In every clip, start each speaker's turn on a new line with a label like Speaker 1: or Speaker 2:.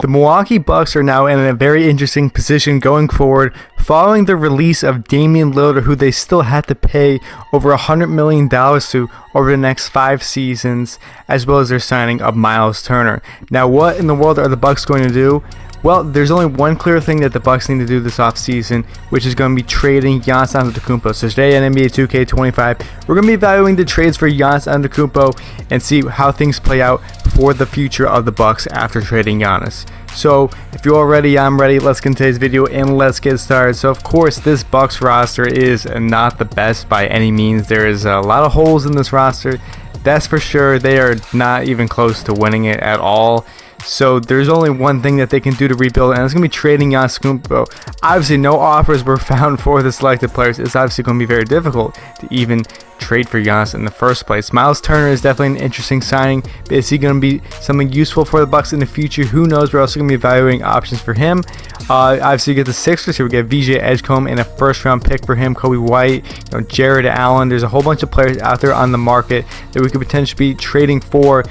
Speaker 1: The Milwaukee Bucks are now in a very interesting position going forward following the release of Damian Lillard, who they still had to pay over $100 million to over the next 5 seasons, as well as their signing of Miles Turner. Now, what in the world are the Bucks going to do? Well, there's only one clear thing that the Bucks need to do this offseason, which is going to be trading Giannis Antetokounmpo. So today on NBA 2K25, we're going to be evaluating the trades for Giannis Antetokounmpo and see how things play out for the future of the Bucks after trading Giannis. So if you're all ready, I'm ready. Let's get into today's video and let's get started. So of course, this Bucks roster is not the best by any means. There is a lot of holes in this roster. That's for sure. They are not even close to winning it at all. So there's only one thing that they can do to rebuild, and it's going to be trading Giannis Antetokounmpo. Obviously, no offers were found for the selected players. It's obviously going to be very difficult to even trade for Giannis in the first place. Miles Turner is definitely an interesting signing, but is he going to be something useful for the Bucks in the future? Who knows? We're also going to be evaluating options for him. Obviously, you get the Sixers here. We get VJ Edgecombe and a first-round pick for him. Kobe White, Jared Allen. There's a whole bunch of players out there on the market that we could potentially be trading for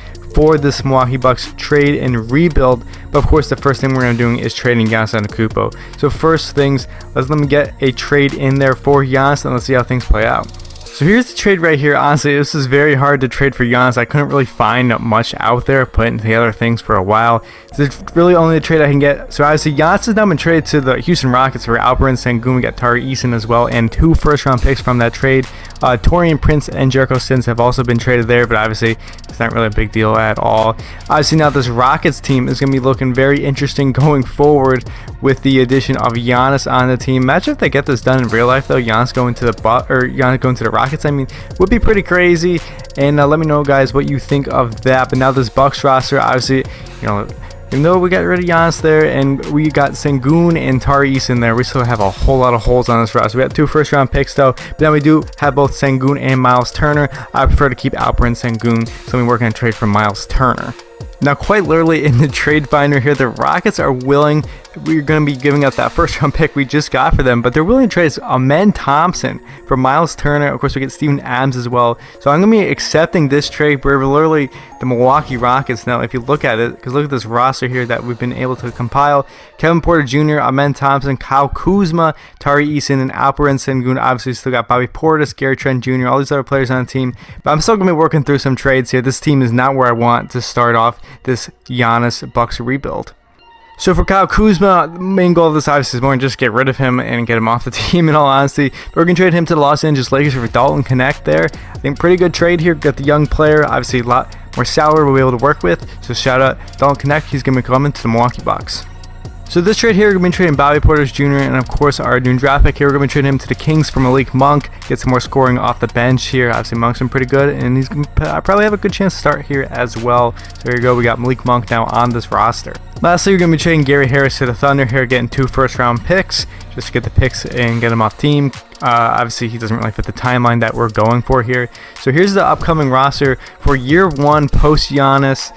Speaker 1: this Milwaukee Bucks trade and rebuild. But of course, the first thing we're going to be doing is trading Giannis Antetokounmpo. So first things, let me get a trade in there for Giannis and let's see how things play out. So here's the trade right here. Honestly, this is very hard to trade for Giannis. I couldn't really find much out there, putting together things for a while. So it's really only the trade I can get. So obviously, Giannis has now been traded to the Houston Rockets for Alperen Sengun. We got Tari Eason as well, and 2 first-round picks from that trade. Taurean Prince and Jericho Sims have also been traded there, but obviously, it's not really a big deal at all. Obviously, now this Rockets team is going to be looking very interesting going forward with the addition of Giannis on the team. Imagine if they get this done in real life, though. Giannis going to the Rockets. I mean, would be pretty crazy. And let me know, guys, what you think of that. But now this Bucks roster, obviously, even though we got rid of Giannis there and we got Sengun and Tari Eason there, we still have a whole lot of holes on this roster. We got 2 first-round picks, though, but then we do have both Sengun and Miles Turner. I prefer to keep Alperen Sengun, so we're working on a trade for Miles Turner. Now, quite literally in the trade finder here, the Rockets are willing. We're going to be giving up that first-round pick we just got for them, but they're willing to trade Amen Thompson for Miles Turner. Of course, we get Steven Adams as well. So I'm going to be accepting this trade. We're literally the Milwaukee Rockets now. If you look at it, because look at this roster here that we've been able to compile: Kevin Porter Jr., Amen Thompson, Kyle Kuzma, Tari Eason, and Alperen Sengun. Obviously, still got Bobby Portis, Gary Trent Jr., all these other players on the team. But I'm still going to be working through some trades here. This team is not where I want to start off this Giannis Bucks rebuild. So for Kyle Kuzma, the main goal of this obviously is more than just get rid of him and get him off the team, in all honesty. But we're going to trade him to the Los Angeles Lakers for Dalton Connect there. I think pretty good trade here. Got the young player, obviously a lot more salary we'll be able to work with. So shout out Dalton Connect. He's going to be coming to the Milwaukee Bucks. So this trade here, we're going to be trading Bobby Portis Jr. and of course our new draft pick here. We're going to be trading him to the Kings for Malik Monk. Get some more scoring off the bench here. Obviously Monk's been pretty good and he's going to probably have a good chance to start here as well. So there you go. We got Malik Monk now on this roster. Lastly, we're going to be trading Gary Harris to the Thunder here, getting 2 first-round picks just to get the picks and get him off team. Obviously, he doesn't really fit the timeline that we're going for here. So here's the upcoming roster for year 1 post Giannis.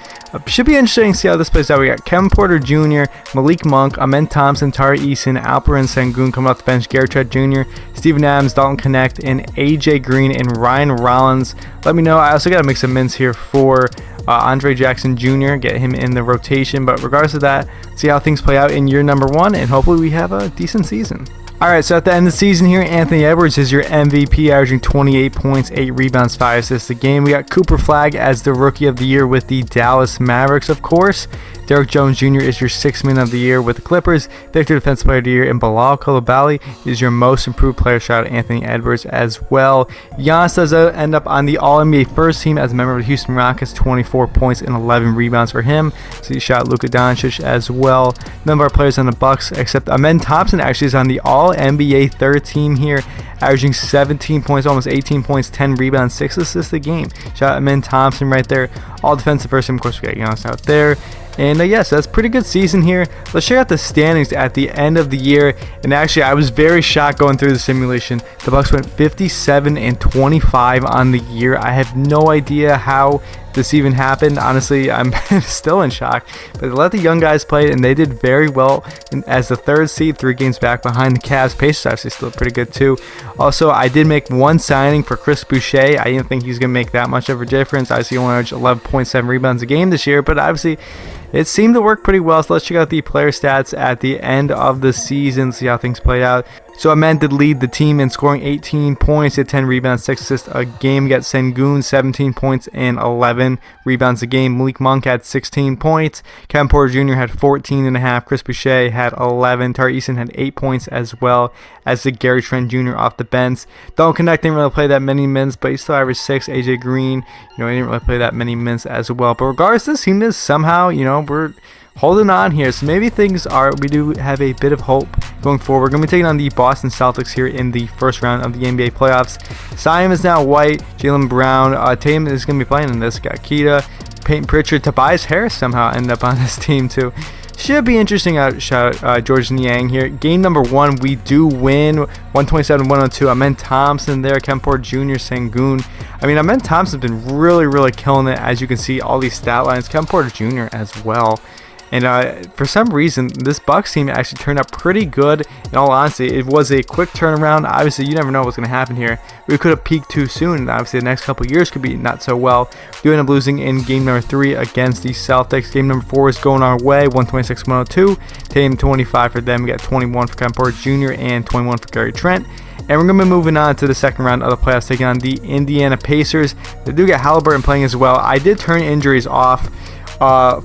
Speaker 1: Should be interesting to see how this plays out. We got Kevin Porter Jr., Malik Monk, Amen Thompson, Tari Eason, Alperen Sengun coming off the bench, Gary Trent Jr., Steven Adams, Dalton Connect, and AJ Green and Ryan Rollins. Let me know. I also got to make some mints here for Andre Jackson Jr., get him in the rotation. But regardless of that, see how things play out in year number 1, and hopefully we have a decent season. Alright, so at the end of the season here, Anthony Edwards is your MVP, averaging 28 points, 8 rebounds, 5 assists a game. We got Cooper Flagg as the Rookie of the Year with the Dallas Mavericks, of course. Derrick Jones Jr. is your 6th Man of the Year with the Clippers. Victor Defensive Player of the Year, and Bilal Coulibaly is your Most Improved Player. Shout out Anthony Edwards as well. Giannis does end up on the All-NBA First Team as a member of the Houston Rockets, 24 points and 11 rebounds for him. So you shout out Luka Doncic as well. None of our players on the Bucks except Amen Thompson actually is on the All-NBA Third Team here, averaging 17 points, almost 18 points, 10 rebounds, 6 assists a game. Shout out Amen Thompson right there. All defensive person, of course, we got Giannis out there. And yes, that's a pretty good season here. Let's check out the standings at the end of the year. And actually, I was very shocked going through the simulation. The Bucks went 57-25 on the year. I have no idea how this even happened. Honestly, I'm still in shock. But they let the young guys play, and they did very well as the 3rd seed, 3 games back behind the Cavs. Pacers actually still pretty good too. Also, I did make one signing for Chris Boucher. I didn't think he was going to make that much of a difference. Obviously, he only averaged 11.7 rebounds a game this year, but obviously it seemed to work pretty well. So let's check out the player stats at the end of the season, see how things played out. So Amen did lead the team in scoring 18 points, at 10 rebounds, 6 assists a game. We got Sengun, 17 points and 11 rebounds a game. Malik Monk had 16 points. Kevin Porter Jr. had 14.5. Chris Boucher had 11. Tari Eason had 8 points, as well as the Gary Trent Jr. off the bench. Don't Connect didn't really play that many minutes, but he still averaged 6. AJ Green, he didn't really play that many minutes as well. But regardless, this team is somehow, we're holding on here, so maybe we do have a bit of hope going forward. We're going to be taking on the Boston Celtics here in the first round of the NBA playoffs. Zion is now White, Jaylen Brown, Tatum is going to be playing in this. Got Keita, Peyton Pritchard, Tobias Harris somehow ended up on this team too. Should be interesting. George Niang here. Game number 1, we do win 127-102. Amen Thompson there, Kevin Porter Jr., Sengun. Amen Thompson's been really killing it, as you can see all these stat lines. Kevin Porter Jr. as well. And for some reason, this Bucks team actually turned out pretty good. In all honesty, it was a quick turnaround. Obviously, you never know what's going to happen here. We could have peaked too soon, and obviously the next couple of years could be not so well. We end up losing in game number 3 against the Celtics. Game number 4 is going our way, 126-102. Tatum 25 for them. We got 21 for Kevin Porter Jr. and 21 for Gary Trent. And we're going to be moving on to the second round of the playoffs, taking on the Indiana Pacers. They do get Halliburton playing as well. I did turn injuries off.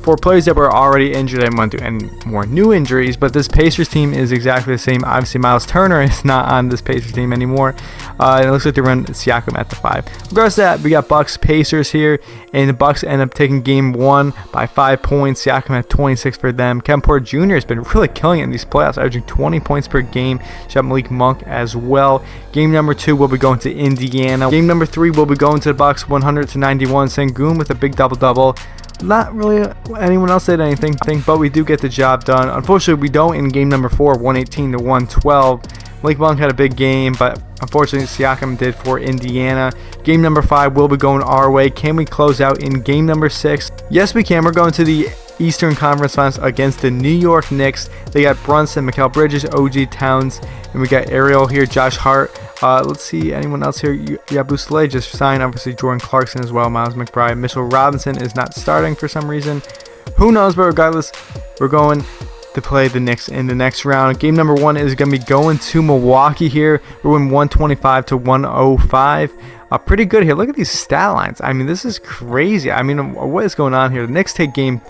Speaker 1: For players that were already injured, I didn't want to do any more new injuries, but this Pacers team is exactly the same. Obviously, Miles Turner is not on this Pacers team anymore. And it looks like they run Siakam at the 5. Regardless of that, we got Bucks Pacers here, and the Bucks end up taking game 1 by 5 points. Siakam had 26 for them. Kevin Porter Jr. has been really killing it in these playoffs, averaging 20 points per game. Shot Malik Monk as well. Game number 2 will be going to Indiana. Game number 3 will be going to the Bucks, 100-91. Sengun with a big double-double. Not really anyone else did anything, but we do get the job done. Unfortunately, we don't in game number 4, 118-112. Malik Monk had a big game, but unfortunately, Siakam did for Indiana. Game number 5 will be going our way. Can we close out in game number 6? Yes, we can. We're going to the Eastern Conference Finals against the New York Knicks. They got Brunson, Mikal Bridges, OG Towns, and we got Ariel here, Josh Hart. Let's see, anyone else here? Yabu Slay just signed. Obviously, Jordan Clarkson as well. Miles McBride. Mitchell Robinson is not starting for some reason. Who knows? But regardless, we're going to play the Knicks in the next round. Game number 1 is going to be going to Milwaukee here. We're winning 125-105. Pretty good here. Look at these stat lines. This is crazy. What is going on here? The Knicks take game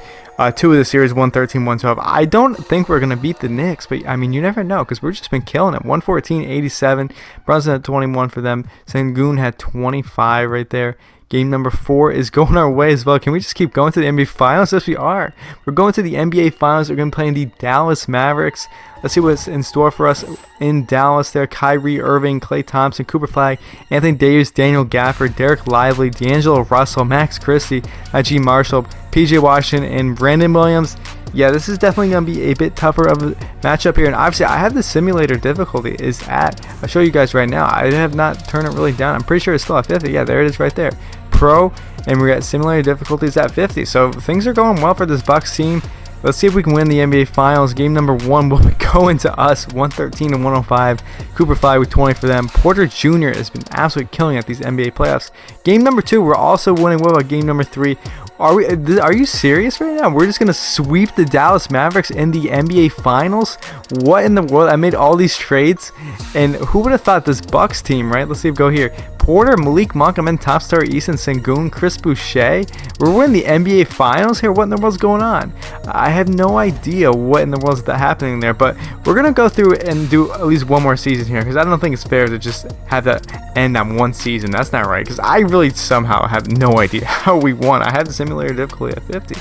Speaker 1: 2 of the series, 113-112. I don't think we're going to beat the Knicks, but you never know, because we've just been killing it. 114-87. Brunson had 21 for them. Sengun had 25 right there. Game number 4 is going our way as well. Can we just keep going to the NBA Finals? Yes, we are. We're going to the NBA Finals. We're going to play in the Dallas Mavericks. Let's see what's in store for us in Dallas there. Kyrie Irving, Klay Thompson, Cooper Flag, Anthony Davis, Daniel Gafford, Derek Lively, D'Angelo Russell, Max Christie, Najee Marshall, PJ Washington, and Brandon Williams. Yeah, this is definitely going to be a bit tougher of a matchup here. And obviously, I have the simulator difficulty is at, I'll show you guys right now. I have not turned it really down. I'm pretty sure it's still at 50. Yeah, there it is right there. Pro, and we got simulator difficulties at 50. So things are going well for this Bucks team. Let's see if we can win the NBA Finals. Game number 1 will be going to us, 113-105. Cooper Flag with 20 for them. Porter Jr. has been absolutely killing at these NBA playoffs. Game number 2, we're also winning. What about game number 3? Are you serious right now? We're just gonna sweep the Dallas Mavericks in the NBA Finals? What in the world? I made all these trades, and who would have thought this Bucks team, right? Let's see if we go here. Porter, Malik Monk, I'm in top star, Easton Sengun, Chris Boucher. We're winning the NBA Finals here. What in the world's going on? I have no idea what in the world's happening there, but we're gonna go through and do at least one more season here, because I don't think it's fair to just have that end on one season. That's not right, because I really somehow have no idea how we won. I had the simulator difficulty at 50.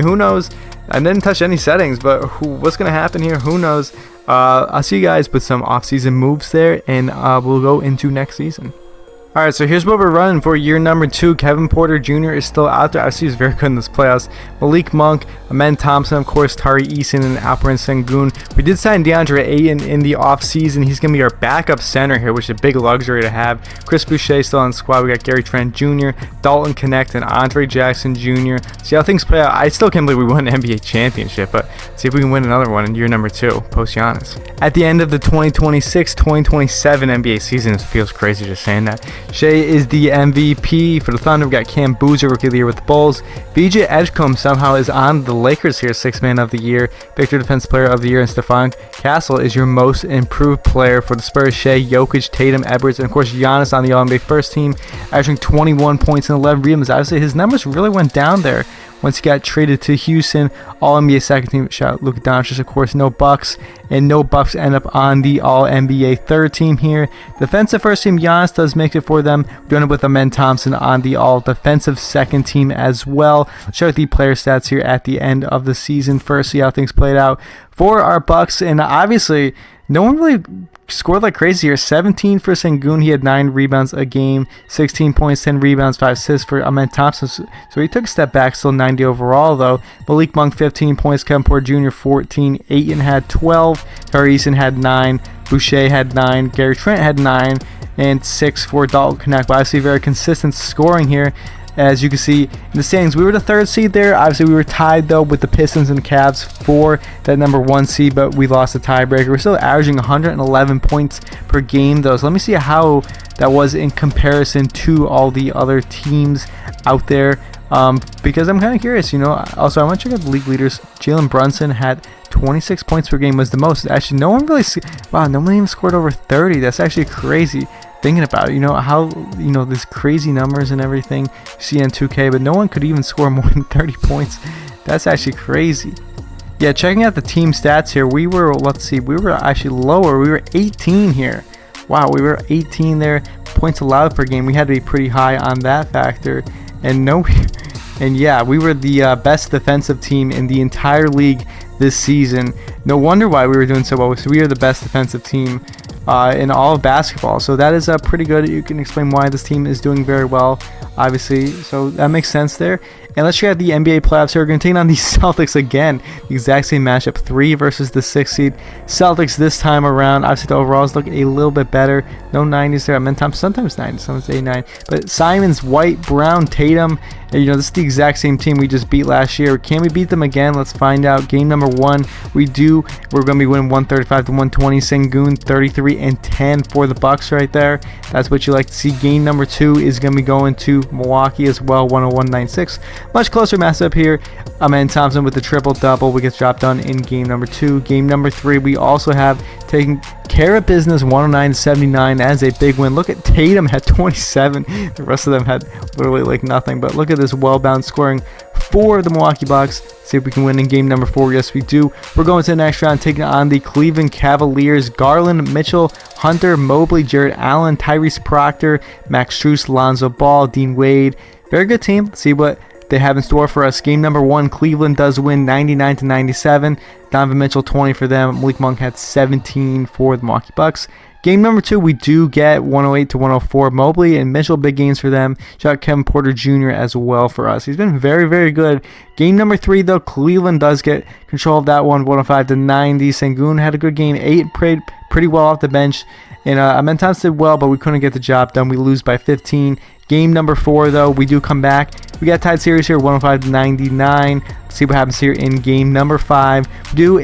Speaker 1: Who knows? I didn't touch any settings, but what's gonna happen here? Who knows? I'll see you guys with some off-season moves there, and we'll go into next season. Alright, so here's what we're running for year number 2. Kevin Porter Jr. is still out there. Obviously, he's very good in this playoffs. Malik Monk, Amen Thompson, of course, Tari Eason, and Alperen Sengun. We did sign DeAndre Ayton in the offseason. He's going to be our backup center here, which is a big luxury to have. Chris Boucher still on the squad. We got Gary Trent Jr., Dalton Connect, and Andre Jackson Jr. See how things play out. I still can't believe we won an NBA championship, but see if we can win another one in year number 2, post Giannis. At the end of the 2026-2027 NBA season, it feels crazy just saying that. Shea is the MVP for the Thunder. We got Cam Boozer, Rookie of the Year with the Bulls. VJ Edgecombe somehow is on the Lakers here, 6th Man of the Year. Victor Defensive Player of the Year, and Stephon Castle is your most improved player for the Spurs. Shea, Jokic, Tatum, Edwards, and of course Giannis on the All-NBA first team, averaging 21 points and 11 rebounds. Obviously, his numbers really went down there once he got traded to Houston. All-NBA second team, shout out Luka Doncic, of course. No Bucks, and no Bucks end up on the All-NBA third team here. Defensive first team, Giannis does make it for them. We're doing it with Amen Thompson on the All-Defensive second team as well. Let's show the player stats here at the end of the season first, see how things played out for our Bucks. And obviously, no one really scored like crazy here. 17 for Sengun. He had 9 rebounds a game, 16 points, 10 rebounds, 5 assists for Amen Thompson. So he took a step back, still 90 overall though. Malik Monk 15 points, Kevin Porter Jr. 14, Ayton had 12, Tari Eason had 9, Boucher had 9, Gary Trent had 9, and 6 for Dalton Connect. But obviously very consistent scoring here. As you can see in the standings, we were the 3rd seed there. Obviously, we were tied, though, with the Pistons and the Cavs for that number 1 seed, but we lost the tiebreaker. We're still averaging 111 points per game, though. So let me see how that was in comparison to all the other teams out there, because I'm kind of curious, you know. Also, I want to check out the league leaders. Jalen Brunson had 26 points per game was the most. Actually, no one really, wow, no one even scored over 30. That's actually crazy. Thinking about it, you know, how, you know, these crazy numbers and everything you see in 2K, but no one could even score more than 30 points. That's actually crazy. Yeah, checking out the team stats here, we were, let's see, we were actually lower. We were 18 here. Wow, we were 18 there. Points allowed per game, we had to be pretty high on that factor. And yeah, we were the best defensive team in the entire league this season. No wonder why we were doing so well. So we are the best defensive team in all of basketball. So that is pretty good. You can explain why this team is doing very well, obviously. So that makes sense there. And let's check out the NBA playoffs here. We're going to take on the Celtics again. The exact same matchup, 3 versus the 6th seed. Celtics this time around. Obviously, the overalls look a little bit better. No 90s there. I meant sometimes 90s, sometimes 89. But Simons, White, Brown, Tatum. And, you know, this is the exact same team we just beat last year. Can we beat them again? Let's find out. Game number 1, we do. We're going to be winning 135-120. Sengun, 33-10 for the Bucks right there. That's what you like to see. Game number 2 is going to be going to Milwaukee as well, 101-96. Much closer matchup here. Amen Thompson with the triple-double. We get the job done in game number 2. Game number 3, we also have taken care of business, 109-79 as a big win. Look at Tatum had 27. The rest of them had literally like nothing. But look at this well-balanced scoring for the Milwaukee Bucks. See if we can win in game number 4. Yes, we do. We're going to the next round, taking on the Cleveland Cavaliers. Garland, Mitchell, Hunter, Mobley, Jared Allen, Tyrese Proctor, Max Strus, Lonzo Ball, Dean Wade. Very good team. Let's see what they have in store for us. Game number 1, Cleveland does win 99-97. Donovan Mitchell 20 for them. Malik Monk had 17 for the Milwaukee Bucks. Game number 2, we do get 108-104. Mobley and Mitchell, big games for them. Shout out Kevin Porter Jr. as well for us. He's been very, very good. Game number 3, though, Cleveland does get control of that one, 105-90. Sengun had a good game. 8 played pretty well off the bench. And Amen Thompson did well, but we couldn't get the job done. We lose by 15. Game number 4, though, we do come back. We got a tied series here, 105-99. Let's see what happens here in game number 5. We do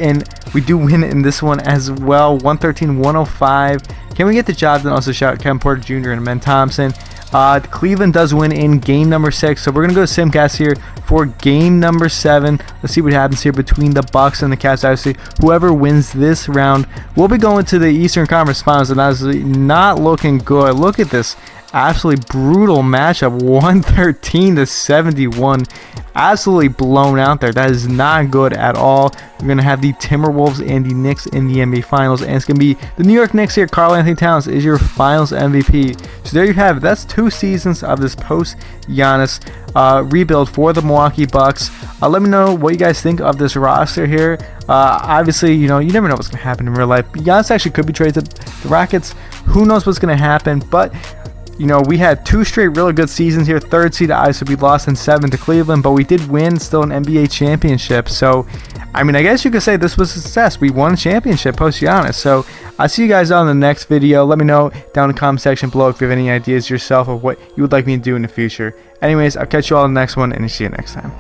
Speaker 1: win in this one as well, 113-105. Can we get the job done? Also, shout out Kevin Porter Jr. and Amen Thompson. Cleveland does win in game number 6. So we're going to go to Simcast here for game number 7. Let's see what happens here between the Bucks and the Cavs. Obviously, whoever wins this round will be going to the Eastern Conference Finals, and obviously not looking good. Look at this. Absolutely brutal matchup, 113-71. Absolutely blown out there. That is not good at all. We're going to have the Timberwolves and the Knicks in the NBA Finals, and it's going to be the New York Knicks here. Karl-Anthony Towns is your Finals MVP. So there you have it. That's 2 seasons of this post-Giannis rebuild for the Milwaukee Bucks. Let me know what you guys think of this roster here. Obviously, you know, you never know what's going to happen in real life. Giannis actually could be traded to the Rockets. Who knows what's going to happen, but You know, we had 2 straight really good seasons here. 3rd seed, obviously we lost in 7 to Cleveland, but we did win still an NBA championship. So, I mean, I guess you could say this was a success. We won a championship post Giannis. So, I'll see you guys on the next video. Let me know down in the comment section below if you have any ideas yourself of what you would like me to do in the future. Anyways, I'll catch you all in the next one, and see you next time.